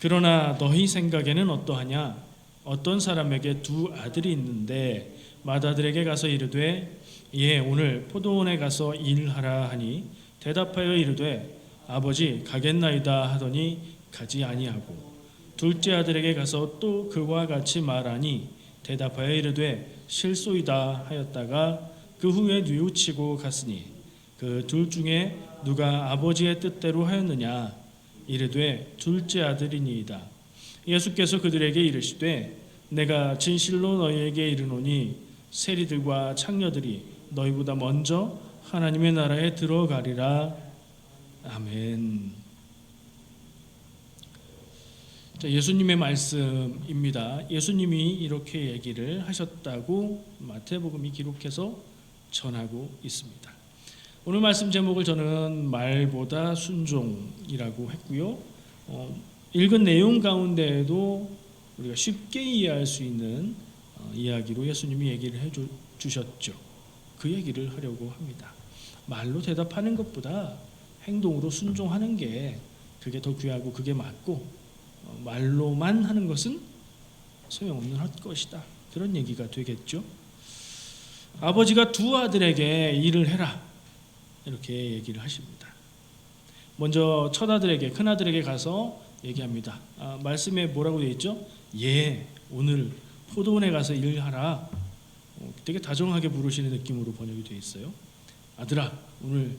그러나 너희 생각에는 어떠하냐? 어떤 사람에게 두 아들이 있는데 맏아들에게 가서 이르되 예 오늘 포도원에 가서 일하라 하니 대답하여 이르되 아버지 가겠나이다 하더니 가지 아니하고 둘째 아들에게 가서 또 그와 같이 말하니 대답하여 이르되 실소이다 하였다가 그 후에 뉘우치고 갔으니 그 둘 중에 누가 아버지의 뜻대로 하였느냐? 이르되 둘째 아들이니이다. 예수께서 그들에게 이르시되 내가 진실로 너희에게 이르노니 세리들과 창녀들이 너희보다 먼저 하나님의 나라에 들어가리라. 아멘. 자, 예수님의 말씀입니다. 예수님이 이렇게 얘기를 하셨다고 마태복음이 기록해서 전하고 있습니다. 오늘 말씀 제목을 저는 말보다 순종이라고 했고요. 읽은 내용 가운데에도 우리가 쉽게 이해할 수 있는 이야기로 예수님이 얘기를 해주셨죠. 그 얘기를 하려고 합니다. 말로 대답하는 것보다 행동으로 순종하는 게 그게 더 귀하고 그게 맞고 말로만 하는 것은 소용없는 헛것이다. 그런 얘기가 되겠죠. 아버지가 두 아들에게 일을 해라. 이렇게 얘기를 하십니다. 먼저 첫 아들에게 큰 아들에게 가서 얘기합니다. 말씀에 뭐라고 되어 있죠? 예, 오늘 포도원에 가서 일하라. 되게 다정하게 부르시는 느낌으로 번역이 되어 있어요. 아들아, 오늘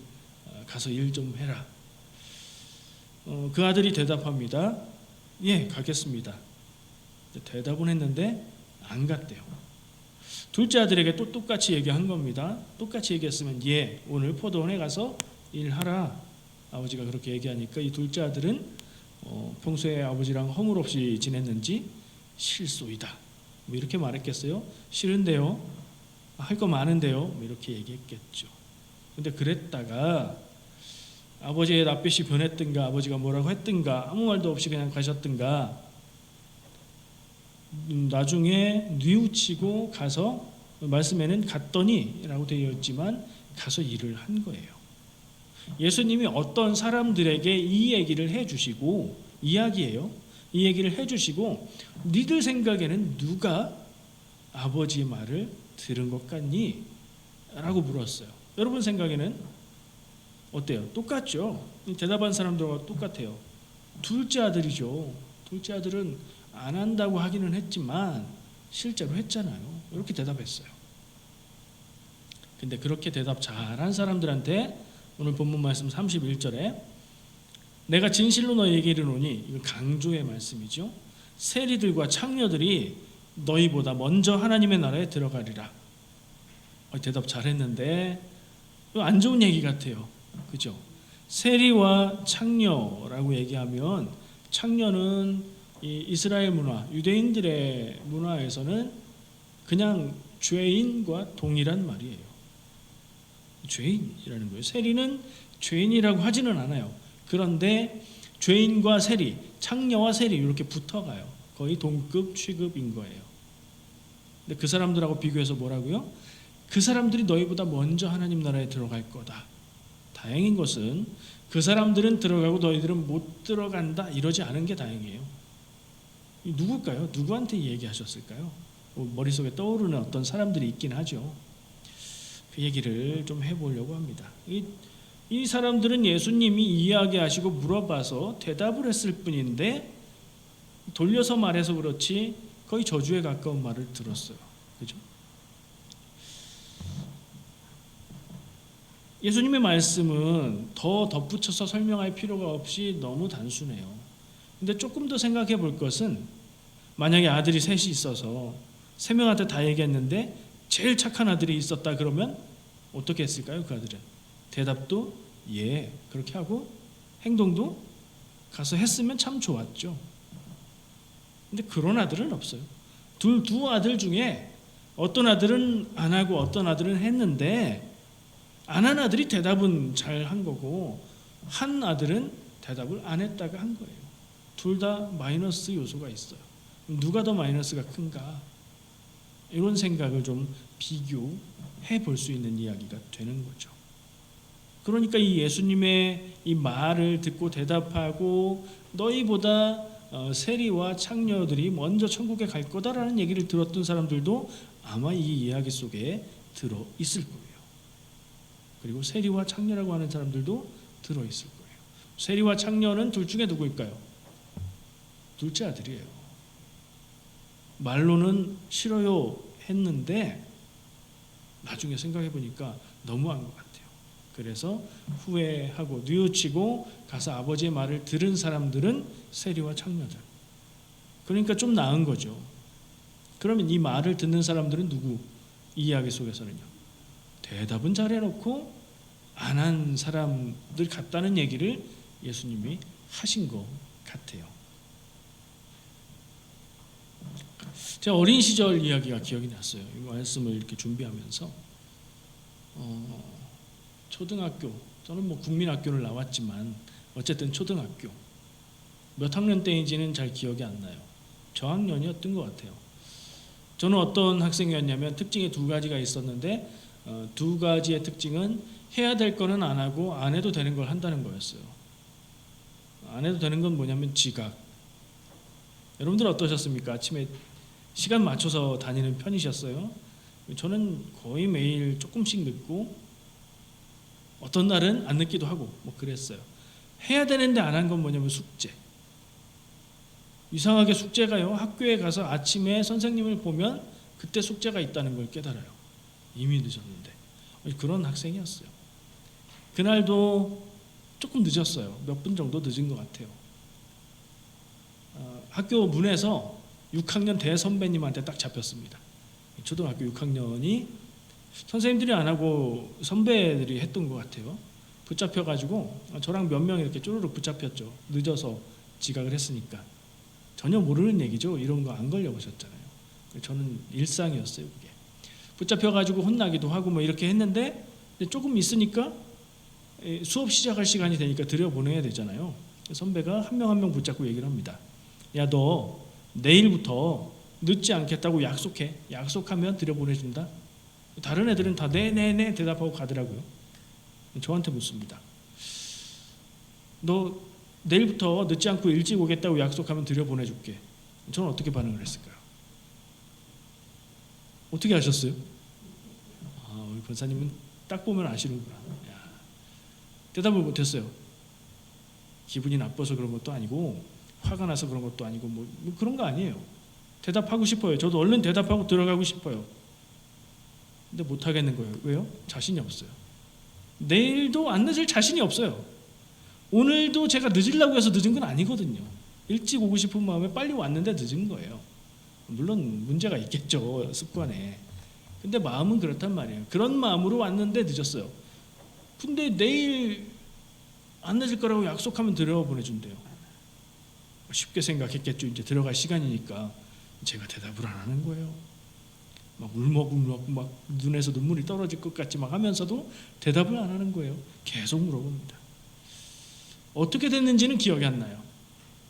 가서 일 좀 해라. 그 아들이 대답합니다. 예, 가겠습니다. 대답은 했는데 안 갔대요. 둘째 아들에게 또 똑같이 얘기한 겁니다. 똑같이 얘기했으면 예, 오늘 포도원에 가서 일하라. 아버지가 그렇게 얘기하니까 이 둘째 아들은 평소에 아버지랑 허물없이 지냈는지 실소이다. 뭐 이렇게 말했겠어요? 싫은데요? 할 거 많은데요? 뭐 이렇게 얘기했겠죠. 근데 그랬다가 아버지의 낯빛이 변했든가 아버지가 뭐라고 했든가 아무 말도 없이 그냥 가셨든가 나중에 뉘우치고 가서 말씀에는 갔더니 라고 되어 있지만 가서 일을 한 거예요. 예수님이 어떤 사람들에게 이 얘기를 해주시고 이야기예요. 이 얘기를 해주시고 니들 생각에는 누가 아버지의 말을 들은 것 같니? 라고 물었어요. 여러분 생각에는 어때요? 똑같죠? 대답한 사람들과 똑같아요. 둘째 아들이죠. 둘째 아들은 안 한다고 하기는 했지만 실제로 했잖아요. 이렇게 대답했어요. 근데 그렇게 대답 잘한 사람들한테 오늘 본문 말씀 31절에 내가 진실로 너희에게 이르노니 이거 강조의 말씀이죠. 세리들과 창녀들이 너희보다 먼저 하나님의 나라에 들어가리라. 대답 잘했는데 안 좋은 얘기 같아요. 그죠? 세리와 창녀라고 얘기하면 창녀는 이 이스라엘 문화, 유대인들의 문화에서는 그냥 죄인과 동일한 말이에요. 죄인이라는 거예요. 세리는 죄인이라고 하지는 않아요. 그런데 죄인과 세리, 창녀와 세리 이렇게 붙어가요. 거의 동급 취급인 거예요. 근데 그 사람들하고 비교해서 뭐라고요? 그 사람들이 너희보다 먼저 하나님 나라에 들어갈 거다. 다행인 것은 그 사람들은 들어가고 너희들은 못 들어간다 이러지 않은 게 다행이에요. 누굴까요? 누구한테 얘기하셨을까요? 머릿속에 떠오르는 어떤 사람들이 있긴 하죠. 그 얘기를 좀 해보려고 합니다. 이 사람들은 예수님이 이야기하시고 물어봐서 대답을 했을 뿐인데 돌려서 말해서 그렇지 거의 저주에 가까운 말을 들었어요. 그죠? 예수님의 말씀은 더 덧붙여서 설명할 필요가 없이 너무 단순해요. 근데 조금 더 생각해 볼 것은 만약에 아들이 셋이 있어서 세 명한테 다 얘기했는데 제일 착한 아들이 있었다 그러면 어떻게 했을까요? 그 아들은 대답도 예 그렇게 하고 행동도 가서 했으면 참 좋았죠. 근데 그런 아들은 없어요. 두 아들 중에 어떤 아들은 안 하고 어떤 아들은 했는데 안 한 아들이 대답은 잘 한 거고 한 아들은 대답을 안 했다가 한 거예요. 둘 다 마이너스 요소가 있어요. 누가 더 마이너스가 큰가? 이런 생각을 좀 비교해 볼 수 있는 이야기가 되는 거죠. 그러니까 이 예수님의 이 말을 듣고 대답하고 너희보다 세리와 창녀들이 먼저 천국에 갈 거다라는 얘기를 들었던 사람들도 아마 이 이야기 속에 들어 있을 거예요. 그리고 세리와 창녀라고 하는 사람들도 들어 있을 거예요. 세리와 창녀는 둘 중에 누구일까요? 둘째 아들이에요. 말로는 싫어요 했는데 나중에 생각해 보니까 너무한 것 같아요. 그래서 후회하고 뉘우치고 가서 아버지의 말을 들은 사람들은 세리와 창녀들. 그러니까 좀 나은 거죠. 그러면 이 말을 듣는 사람들은 누구? 이 이야기 속에서는요. 대답은 잘해놓고 안 한 사람들 같다는 얘기를 예수님이 하신 것 같아요. 제가 어린 시절 이야기가 기억이 났어요. 이 말씀을 이렇게 준비하면서 초등학교, 저는 뭐 국민학교를 나왔지만 어쨌든 초등학교 몇 학년 때인지는 잘 기억이 안 나요. 저학년이었던 것 같아요. 저는 어떤 학생이었냐면 특징이 두 가지가 있었는데 두 가지의 특징은 해야 될 거는 안 하고 안 해도 되는 걸 한다는 거였어요. 안 해도 되는 건 뭐냐면 지각. 여러분들 어떠셨습니까? 아침에 시간 맞춰서 다니는 편이셨어요? 저는 거의 매일 조금씩 늦고 어떤 날은 안 늦기도 하고 뭐 그랬어요. 해야 되는데 안 한 건 뭐냐면 숙제. 이상하게 숙제가요. 학교에 가서 아침에 선생님을 보면 그때 숙제가 있다는 걸 깨달아요. 이미 늦었는데. 그런 학생이었어요. 그날도 조금 늦었어요. 몇 분 정도 늦은 것 같아요. 학교 문에서 6학년 대선배님한테 딱 잡혔습니다. 초등학교 6학년이 선생님들이 안 하고 선배들이 했던 것 같아요. 붙잡혀가지고 저랑 몇 명 이렇게 쪼르륵 붙잡혔죠. 늦어서 지각을 했으니까. 전혀 모르는 얘기죠. 이런 거 안 걸려보셨잖아요. 저는 일상이었어요. 그게. 붙잡혀가지고 혼나기도 하고 뭐 이렇게 했는데 조금 있으니까 수업 시작할 시간이 되니까 들여보내야 되잖아요. 선배가 한 명 한 명 붙잡고 얘기를 합니다. 야, 너 내일부터 늦지 않겠다고 약속해. 약속하면 들여보내준다. 다른 애들은 다 네네네 대답하고 가더라고요. 저한테 묻습니다. 너 내일부터 늦지 않고 일찍 오겠다고 약속하면 들여보내줄게. 저는 어떻게 반응을 했을까요? 어떻게 하셨어요? 우리 권사님은 딱 보면 아시는구나. 야, 대답을 못했어요. 기분이 나빠서 그런 것도 아니고 화가 나서 그런 것도 아니고 뭐 그런 거 아니에요. 대답하고 싶어요. 저도 얼른 대답하고 들어가고 싶어요. 근데 못 하겠는 거예요. 왜요? 자신이 없어요. 내일도 안 늦을 자신이 없어요. 오늘도 제가 늦으려고 해서 늦은 건 아니거든요. 일찍 오고 싶은 마음에 빨리 왔는데 늦은 거예요. 물론 문제가 있겠죠. 습관에. 근데 마음은 그렇단 말이에요. 그런 마음으로 왔는데 늦었어요. 근데 내일 안 늦을 거라고 약속하면 들여보내준대요. 쉽게 생각했겠죠. 이제 들어갈 시간이니까. 제가 대답을 안 하는 거예요. 막 울먹울먹 막 눈에서 눈물이 떨어질 것 같이 막 하면서도 대답을 안 하는 거예요. 계속 물어봅니다. 어떻게 됐는지는 기억이 안 나요.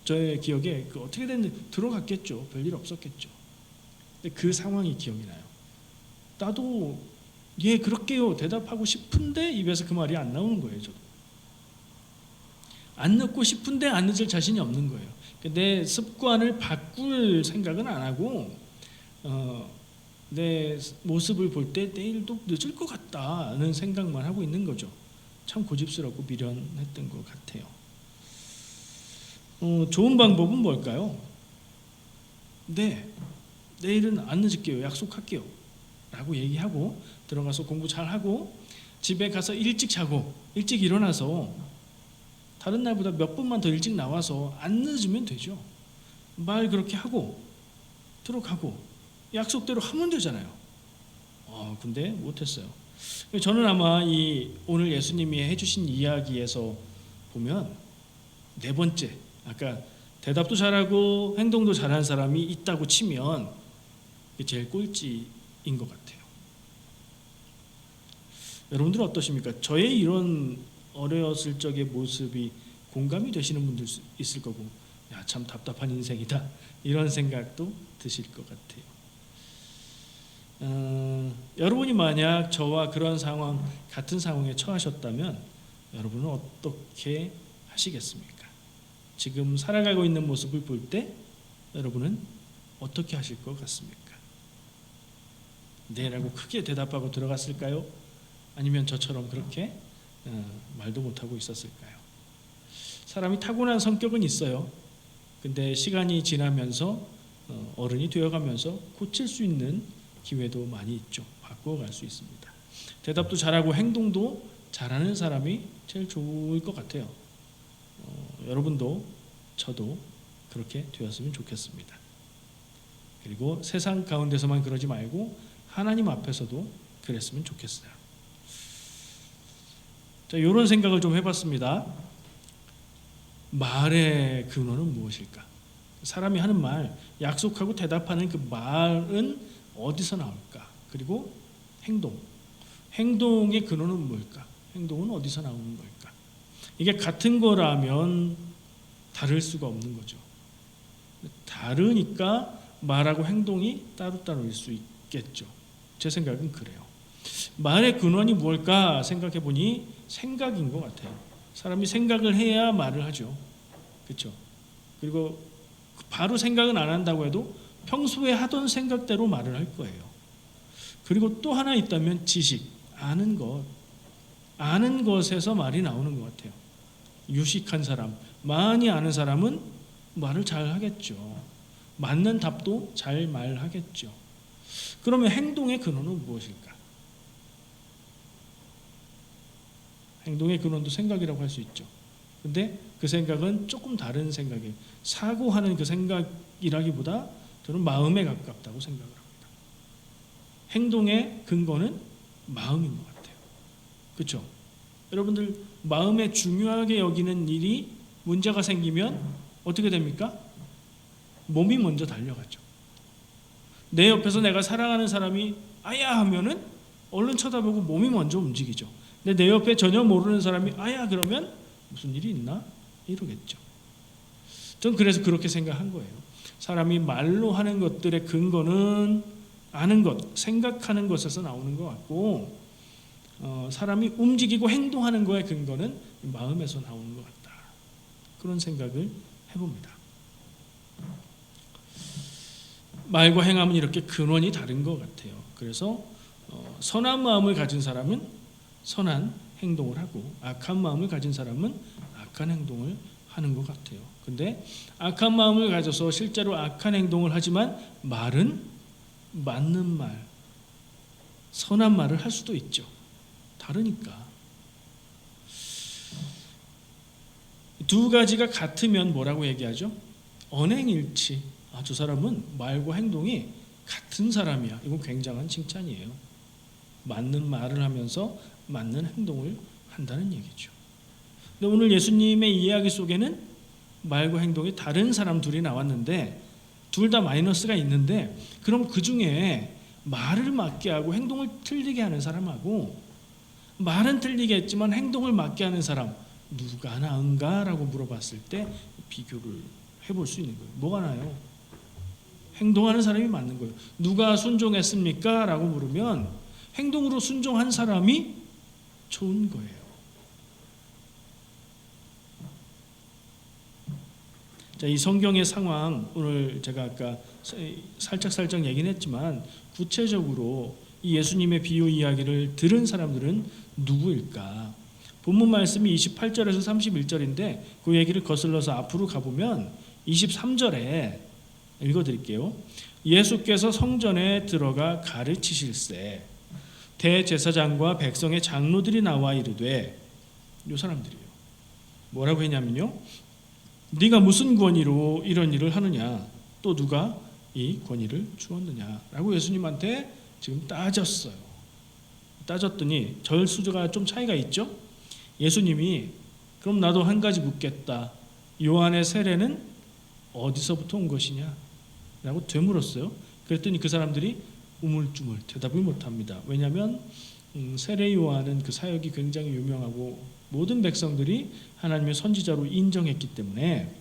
저의 기억에 어떻게 됐는지 들어갔겠죠. 별일 없었겠죠. 근데 그 상황이 기억이 나요. 나도 예 그럴게요 대답하고 싶은데 입에서 그 말이 안 나오는 거예요. 저도 안 늦고 싶은데 안 늦을 자신이 없는 거예요. 내 습관을 바꿀 생각은 안 하고 내 모습을 볼 때 내일도 늦을 것 같다는 생각만 하고 있는 거죠. 참 고집스럽고 미련했던 것 같아요. 좋은 방법은 뭘까요? 네, 내일은 안 늦을게요. 약속할게요. 라고 얘기하고 들어가서 공부 잘하고 집에 가서 일찍 자고 일찍 일어나서 다른 날보다 몇 분만 더 일찍 나와서 안 늦으면 되죠. 말 그렇게 하고 들어가고 약속대로 하면 되잖아요. 근데 못했어요. 저는 아마 오늘 예수님이 해주신 이야기에서 보면 네 번째, 아까 대답도 잘하고 행동도 잘하는 사람이 있다고 치면 이게 제일 꼴찌인 것 같아요. 여러분들은 어떠십니까? 저의 이런 어렸을 적의 모습이 공감이 되시는 분들 있을 거고, 야, 참 답답한 인생이다 이런 생각도 드실 것 같아요. 여러분이 만약 저와 그런 상황 같은 상황에 처하셨다면 여러분은 어떻게 하시겠습니까? 지금 살아가고 있는 모습을 볼 때 여러분은 어떻게 하실 것 같습니까? 네라고 크게 대답하고 들어갔을까요? 아니면 저처럼 그렇게 말도 못하고 있었을까요? 사람이 타고난 성격은 있어요. 근데 시간이 지나면서 어른이 되어가면서 고칠 수 있는 기회도 많이 있죠. 바꿔갈 수 있습니다. 대답도 잘하고 행동도 잘하는 사람이 제일 좋을 것 같아요. 여러분도 저도 그렇게 되었으면 좋겠습니다. 그리고 세상 가운데서만 그러지 말고 하나님 앞에서도 그랬으면 좋겠어요. 자, 이런 생각을 좀 해봤습니다. 말의 근원은 무엇일까? 사람이 하는 말, 약속하고 대답하는 그 말은 어디서 나올까? 그리고 행동의 근원은 뭘까? 행동은 어디서 나오는 걸까? 이게 같은 거라면 다를 수가 없는 거죠. 다르니까 말하고 행동이 따로따로일 수 있겠죠. 제 생각은 그래요. 말의 근원이 뭘까 생각해 보니 생각인 것 같아요. 사람이 생각을 해야 말을 하죠. 그렇죠? 그리고 바로 생각은 안 한다고 해도 평소에 하던 생각대로 말을 할 거예요. 그리고 또 하나 있다면 지식, 아는 것에서 말이 나오는 것 같아요. 유식한 사람, 많이 아는 사람은 말을 잘 하겠죠. 맞는 답도 잘 말하겠죠. 그러면 행동의 근원은 무엇일까? 행동의 근원도 생각이라고 할 수 있죠. 근데 그 생각은 조금 다른 생각이에요. 사고하는 그 생각이라기보다 저는 마음에 가깝다고 생각을 합니다. 행동의 근거는 마음인 것 같아요. 그렇죠? 여러분들 마음에 중요하게 여기는 일이 문제가 생기면 어떻게 됩니까? 몸이 먼저 달려가죠. 내 옆에서 내가 사랑하는 사람이 아야 하면은 얼른 쳐다보고 몸이 먼저 움직이죠. 근데 내 옆에 전혀 모르는 사람이 아야 그러면 무슨 일이 있나? 이러겠죠. 전 그래서 그렇게 생각한 거예요. 사람이 말로 하는 것들의 근거는 아는 것, 생각하는 것에서 나오는 것 같고 사람이 움직이고 행동하는 거의 근거는 마음에서 나오는 것 같다. 그런 생각을 해봅니다. 말과 행함은 이렇게 근원이 다른 것 같아요. 그래서 선한 마음을 가진 사람은 선한 행동을 하고 악한 마음을 가진 사람은 악한 행동을 하는 것 같아요. 근데 악한 마음을 가져서 실제로 악한 행동을 하지만 말은 맞는 말, 선한 말을 할 수도 있죠. 다르니까. 두 가지가 같으면 뭐라고 얘기하죠? 언행일치. 저 사람은 말과 행동이 같은 사람이야. 이건 굉장한 칭찬이에요. 맞는 말을 하면서 맞는 행동을 한다는 얘기죠. 근데 오늘 예수님의 이야기 속에는 말과 행동이 다른 사람 둘이 나왔는데 둘 다 마이너스가 있는데 그럼 그 중에 말을 맞게 하고 행동을 틀리게 하는 사람하고 말은 틀리게 했지만 행동을 맞게 하는 사람 누가 나은가라고 물어봤을 때 비교를 해볼 수 있는 거예요. 뭐가 나아요? 행동하는 사람이 맞는 거예요. 누가 순종했습니까? 라고 물으면 행동으로 순종한 사람이 좋은 거예요. 자, 이 성경의 상황 오늘 제가 아까 살짝 얘기는 했지만 구체적으로 이 예수님의 비유 이야기를 들은 사람들은 누구일까? 본문 말씀이 28절에서 31절인데 그 얘기를 거슬러서 앞으로 가보면 23절에 읽어드릴게요. 예수께서 성전에 들어가 가르치실세 대제사장과 백성의 장로들이 나와 이르되 이 사람들이에요. 뭐라고 했냐면요. 네가 무슨 권위로 이런 일을 하느냐? 또 누가 이 권위를 주었느냐라고 예수님한테 지금 따졌어요. 따졌더니 절수가 좀 차이가 있죠? 예수님이 그럼 나도 한 가지 묻겠다. 요한의 세례는 어디서부터 온 것이냐? 라고 되물었어요. 그랬더니 그 사람들이 우물쭈물 대답을 못합니다. 왜냐하면 세례 요한은 그 사역이 굉장히 유명하고 모든 백성들이 하나님의 선지자로 인정했기 때문에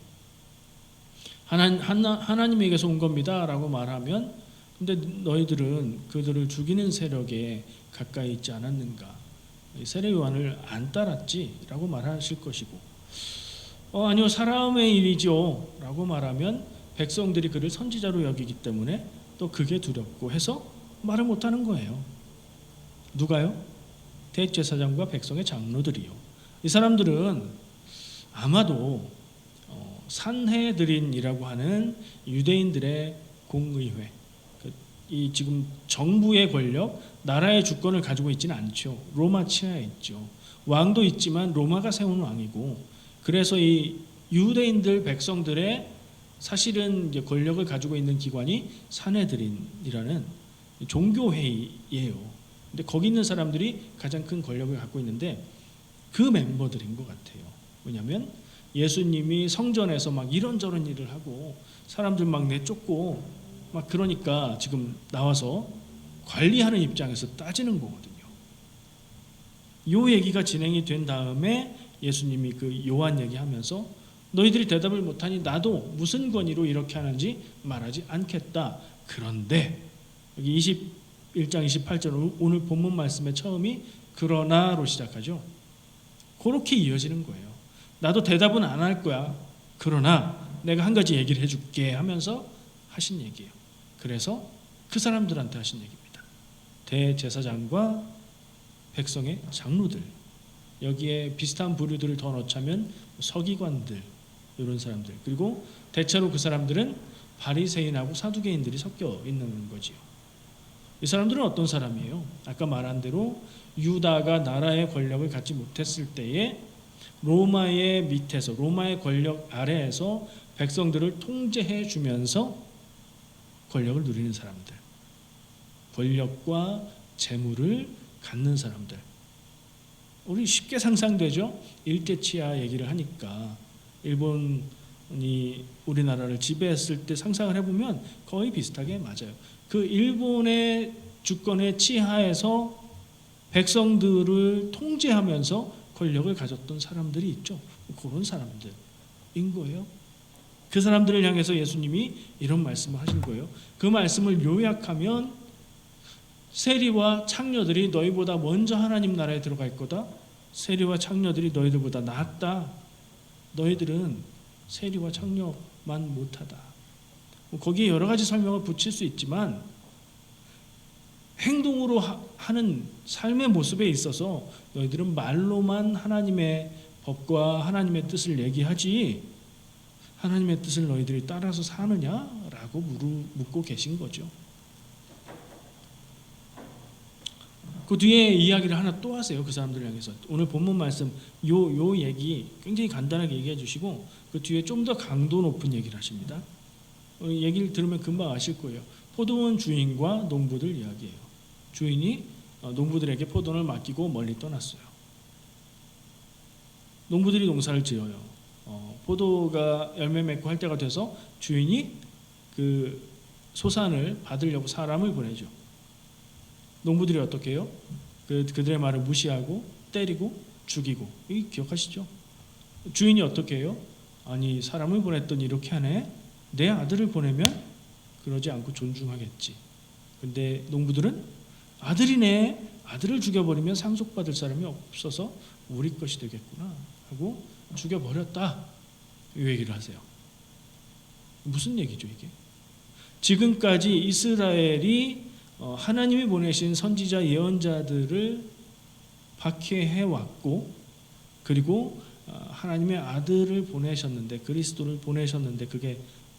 하나님에게서 온 겁니다 라고 말하면 근데 너희들은 그들을 죽이는 세력에 가까이 있지 않았는가? 세례 요한을 안 따랐지? 라고 말하실 것이고 아니요, 사람의 일이죠 라고 말하면 백성들이 그를 선지자로 여기기 때문에 또 그게 두렵고 해서 말을 못하는 거예요. 누가요? 대제사장과 백성의 장로들이요. 이 사람들은 아마도 산헤드린이라고 하는 유대인들의 공의회, 이 지금 정부의 권력, 나라의 주권을 가지고 있지는 않죠. 로마 치하에 있죠. 왕도 있지만 로마가 세운 왕이고, 그래서 이 유대인들 백성들의 사실은 이제 권력을 가지고 있는 기관이 산헤드린이라는 종교회의예요. 근데 거기 있는 사람들이 가장 큰 권력을 갖고 있는데 그 멤버들인 것 같아요. 왜냐하면 예수님이 성전에서 막 이런저런 일을 하고 사람들 막 내쫓고 막 그러니까 지금 나와서 관리하는 입장에서 따지는 거거든요. 요 얘기가 진행이 된 다음에 예수님이 그 요한 얘기하면서 너희들이 대답을 못하니 나도 무슨 권위로 이렇게 하는지 말하지 않겠다. 그런데 여기 21장 28절 오늘 본문 말씀의 처음이 그러나로 시작하죠. 그렇게 이어지는 거예요. 나도 대답은 안 할 거야. 그러나 내가 한 가지 얘기를 해줄게 하면서 하신 얘기예요. 그래서 그 사람들한테 하신 얘기입니다. 대제사장과 백성의 장로들, 여기에 비슷한 부류들을 더 넣자면 서기관들, 이런 사람들, 그리고 대체로 그 사람들은 바리새인하고 사두개인들이 섞여 있는 거지요. 이 사람들은 어떤 사람이에요? 아까 말한 대로 유다가 나라의 권력을 갖지 못했을 때에 로마의 밑에서, 로마의 권력 아래에서 백성들을 통제해 주면서 권력을 누리는 사람들, 권력과 재물을 갖는 사람들. 우리 쉽게 상상되죠? 일제치하 얘기를 하니까 일본이 우리나라를 지배했을 때 상상을 해보면 거의 비슷하게 맞아요. 그 일본의 주권의 치하에서 백성들을 통제하면서 권력을 가졌던 사람들이 있죠. 그런 사람들인 거예요. 그 사람들을 향해서 예수님이 이런 말씀을 하신 거예요. 그 말씀을 요약하면 세리와 창녀들이 너희보다 먼저 하나님 나라에 들어갈 거다. 세리와 창녀들이 너희들보다 낫다. 너희들은 세리와 창녀만 못하다. 거기에 여러 가지 설명을 붙일 수 있지만 행동으로 하는 삶의 모습에 있어서 너희들은 말로만 하나님의 법과 하나님의 뜻을 얘기하지 하나님의 뜻을 너희들이 따라서 사느냐라고 묻고 계신 거죠. 그 뒤에 이야기를 하나 또 하세요. 그 사람들을 향해서. 오늘 본문 말씀 요 얘기 굉장히 간단하게 얘기해 주시고 그 뒤에 좀 더 강도 높은 얘기를 하십니다. 얘기를 들으면 금방 아실 거예요. 포도원 주인과 농부들 이야기예요. 주인이 농부들에게 포도원을 맡기고 멀리 떠났어요. 농부들이 농사를 지어요. 포도가 열매 맺고 할 때가 돼서 주인이 그 소산을 받으려고 사람을 보내죠. 농부들이 어떻게 해요? 그들의 말을 무시하고 때리고 죽이고. 이 기억하시죠? 주인이 어떻게 해요? 아니 사람을 보냈더니 이렇게 하네. 내 아들을 보내면 그러지 않고 존중하겠지. 근데 농부들은 아들이네. 아들을 죽여버리면 상속받을 사람이 없어서 우리 것이 되겠구나 하고 죽여버렸다. 이 얘기를 하세요. 무슨 얘기죠 이게? 지금까지 이스라엘이 하나님이 보내신 선지자 예언자들을 박해해왔고 그리고 하나님의 아들을 보내셨는데 그리스도를 보내셨는데 그게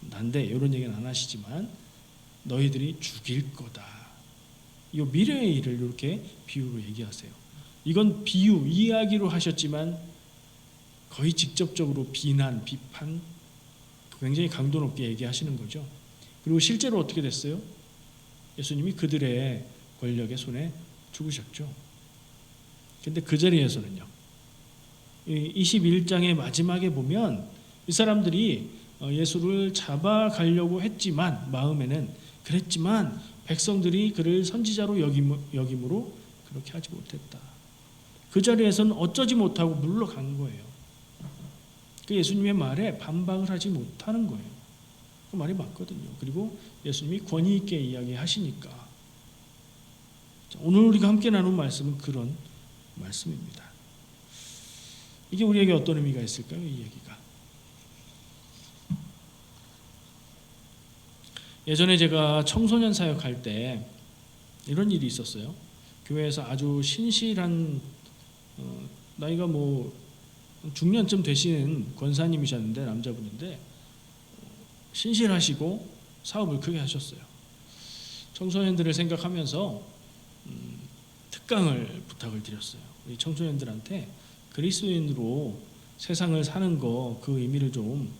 난데 이런 얘기는 안 하시지만 너희들이 죽일 거다. 이 미래의 일을 이렇게 비유로 얘기하세요. 이건 비유, 이야기로 하셨지만 거의 직접적으로 비난, 비판 굉장히 강도 높게 얘기하시는 거죠. 그리고 실제로 어떻게 됐어요? 예수님이 그들의 권력의 손에 죽으셨죠. 근데 그 자리에서는요. 21장의 마지막에 보면 이 사람들이 예수를 잡아가려고 했지만 마음에는 그랬지만 백성들이 그를 선지자로 여김으로 그렇게 하지 못했다. 그 자리에서는 어쩌지 못하고 물러간 거예요. 그 예수님의 말에 반박을 하지 못하는 거예요. 그 말이 맞거든요. 그리고 예수님이 권위 있게 이야기하시니까. 오늘 우리가 함께 나눈 말씀은 그런 말씀입니다. 이게 우리에게 어떤 의미가 있을까요? 이 얘기가. 예전에 제가 청소년 사역할 때 이런 일이 있었어요. 교회에서 아주 신실한 나이가 뭐 중년쯤 되시는 권사님이셨는데, 남자분인데 신실하시고 사업을 크게 하셨어요. 청소년들을 생각하면서 특강을 부탁을 드렸어요. 우리 청소년들한테 그리스도인으로 세상을 사는 거 그 의미를 좀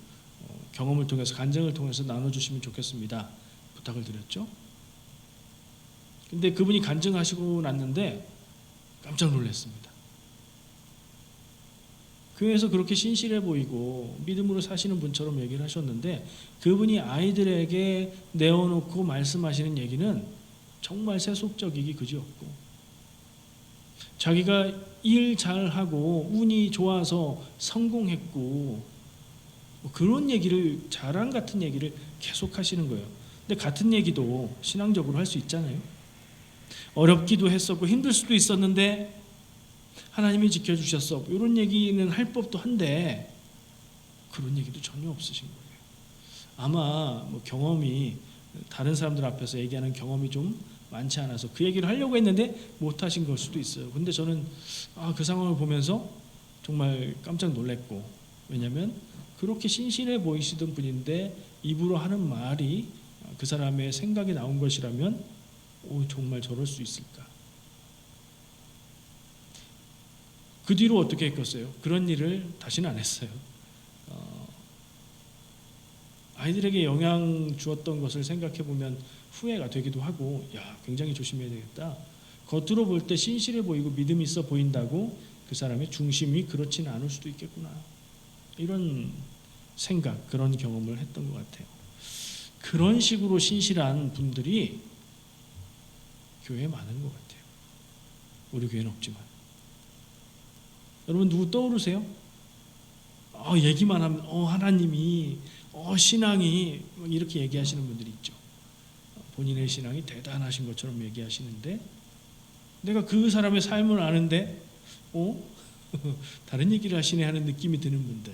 경험을 통해서, 간증을 통해서 나눠주시면 좋겠습니다. 부탁을 드렸죠. 근데 그분이 간증하시고 났는데 깜짝 놀랐습니다. 교회에서 그렇게 신실해 보이고 믿음으로 사시는 분처럼 얘기를 하셨는데, 그분이 아이들에게 내어놓고 말씀하시는 얘기는 정말 세속적이기 그지없고, 자기가 일 잘하고 운이 좋아서 성공했고 뭐 그런 얘기를, 자랑 같은 얘기를 계속 하시는 거예요. 근데 같은 얘기도 신앙적으로 할 수 있잖아요. 어렵기도 했었고 힘들 수도 있었는데 하나님이 지켜주셨어, 이런 얘기는 할 법도 한데 그런 얘기도 전혀 없으신 거예요. 아마 뭐 경험이, 다른 사람들 앞에서 얘기하는 경험이 좀 많지 않아서 그 얘기를 하려고 했는데 못하신 걸 수도 있어요. 근데 저는 그 상황을 보면서 정말 깜짝 놀랐고, 왜냐하면 그렇게 신실해 보이시던 분인데 입으로 하는 말이 그 사람의 생각이 나온 것이라면 정말 저럴 수 있을까. 그 뒤로 어떻게 했겠어요? 그런 일을 다시는 안 했어요. 아이들에게 영향 주었던 것을 생각해 보면 후회가 되기도 하고, 굉장히 조심해야 되겠다. 겉으로 볼 때 신실해 보이고 믿음 있어 보인다고 그 사람의 중심이 그렇지는 않을 수도 있겠구나, 이런 생각, 그런 경험을 했던 것 같아요. 그런 식으로 신실한 분들이 교회에 많은 것 같아요. 우리 교회는 없지만. 여러분 누구 떠오르세요? 얘기만 하면 하나님이, 신앙이, 이렇게 얘기하시는 분들이 있죠. 본인의 신앙이 대단하신 것처럼 얘기하시는데, 내가 그 사람의 삶을 아는데 다른 얘기를 하시네 하는 느낌이 드는 분들,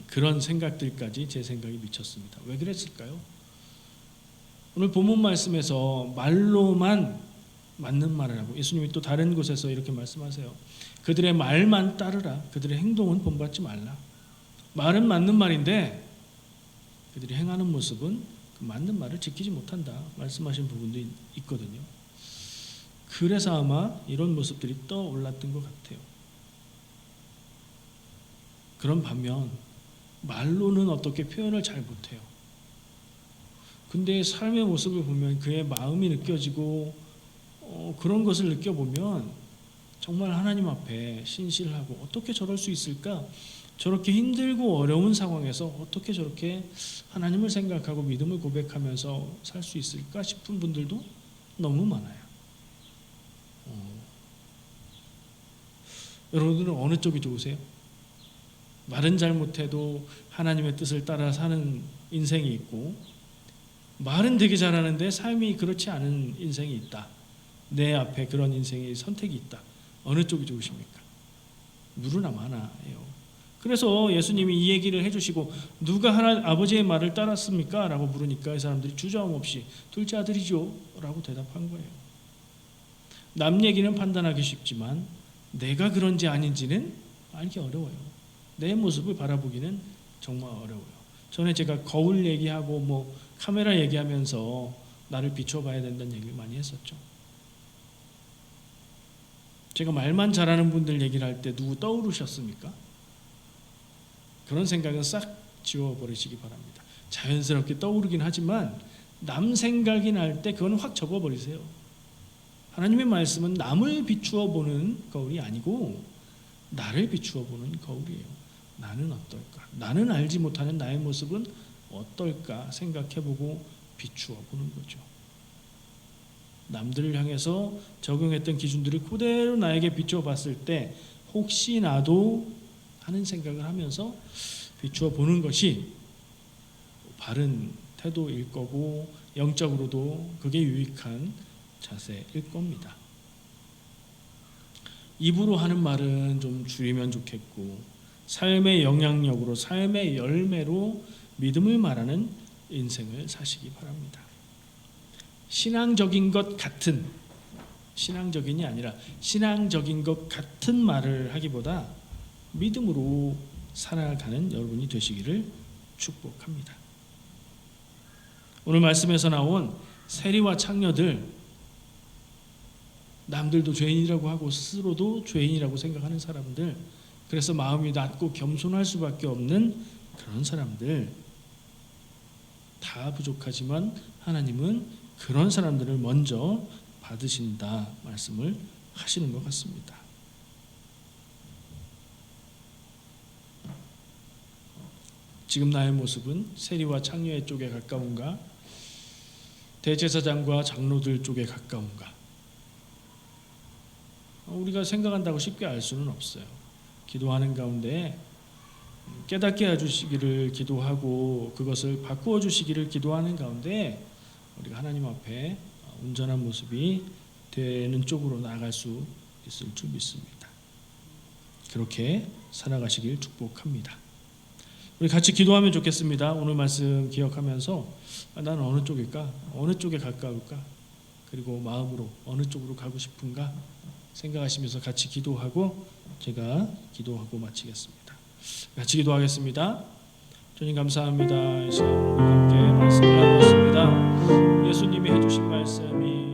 그런 생각들까지 제 생각이 미쳤습니다. 왜 그랬을까요? 오늘 본문 말씀에서 말로만 맞는 말을 하고, 예수님이 또 다른 곳에서 이렇게 말씀하세요. 그들의 말만 따르라. 그들의 행동은 본받지 말라. 말은 맞는 말인데 그들이 행하는 모습은 그 맞는 말을 지키지 못한다, 말씀하신 부분도 있거든요. 그래서 아마 이런 모습들이 떠올랐던 것 같아요. 그런 반면 말로는 어떻게 표현을 잘 못해요. 근데 삶의 모습을 보면 그의 마음이 느껴지고 그런 것을 느껴보면 정말 하나님 앞에 신실하고, 어떻게 저럴 수 있을까? 저렇게 힘들고 어려운 상황에서 어떻게 저렇게 하나님을 생각하고 믿음을 고백하면서 살 수 있을까 싶은 분들도 너무 많아요. 여러분들은 어느 쪽이 좋으세요? 말은 잘못해도 하나님의 뜻을 따라 사는 인생이 있고, 말은 되게 잘하는데 삶이 그렇지 않은 인생이 있다. 내 앞에 그런 인생의 선택이 있다. 어느 쪽이 좋으십니까? 누구나 많아요. 그래서 예수님이 이 얘기를 해주시고, 누가 아버지의 말을 따랐습니까? 라고 물으니까 이 사람들이 주저함 없이 둘째 아들이죠 라고 대답한 거예요. 남 얘기는 판단하기 쉽지만 내가 그런지 아닌지는 알기 어려워요. 내 모습을 바라보기는 정말 어려워요. 전에 제가 거울 얘기하고 카메라 얘기하면서 나를 비춰봐야 된다는 얘기를 많이 했었죠. 제가 말만 잘하는 분들 얘기를 할 때 누구 떠오르셨습니까? 그런 생각은 싹 지워버리시기 바랍니다. 자연스럽게 떠오르긴 하지만 남 생각이 날 때 그건 확 접어버리세요. 하나님의 말씀은 남을 비추어 보는 거울이 아니고 나를 비추어 보는 거울이에요. 나는 어떨까? 나는 알지 못하는 나의 모습은 어떨까 생각해보고 비추어 보는 거죠. 남들을 향해서 적용했던 기준들을 그대로 나에게 비추어 봤을 때 혹시 나도 하는 생각을 하면서 비추어 보는 것이 바른 태도일 거고, 영적으로도 그게 유익한 자세일 겁니다. 입으로 하는 말은 좀 줄이면 좋겠고, 삶의 영향력으로, 삶의 열매로 믿음을 말하는 인생을 사시기 바랍니다. 신앙적인 것 같은, 신앙적인이 아니라 신앙적인 것 같은 말을 하기보다 믿음으로 살아가는 여러분이 되시기를 축복합니다. 오늘 말씀에서 나온 세리와 창녀들, 남들도 죄인이라고 하고 스스로도 죄인이라고 생각하는 사람들, 그래서 마음이 낮고 겸손할 수밖에 없는 그런 사람들, 다 부족하지만 하나님은 그런 사람들을 먼저 받으신다 말씀을 하시는 것 같습니다. 지금 나의 모습은 세리와 창녀의 쪽에 가까운가, 대제사장과 장로들 쪽에 가까운가? 우리가 생각한다고 쉽게 알 수는 없어요. 기도하는 가운데 깨닫게 해주시기를 기도하고 그것을 바꾸어 주시기를 기도하는 가운데 우리가 하나님 앞에 온전한 모습이 되는 쪽으로 나아갈 수 있을 줄 믿습니다. 그렇게 살아가시길 축복합니다. 우리 같이 기도하면 좋겠습니다. 오늘 말씀 기억하면서 나는 어느 쪽일까? 어느 쪽에 가까울까? 그리고 마음으로 어느 쪽으로 가고 싶은가? 생각하시면서 같이 기도하고 제가 기도하고 마치겠습니다. 같이 기도하겠습니다. 주님 감사합니다. 이 시간 우리 함께 말씀을 나누었습니다. 예수님이 해주신 말씀이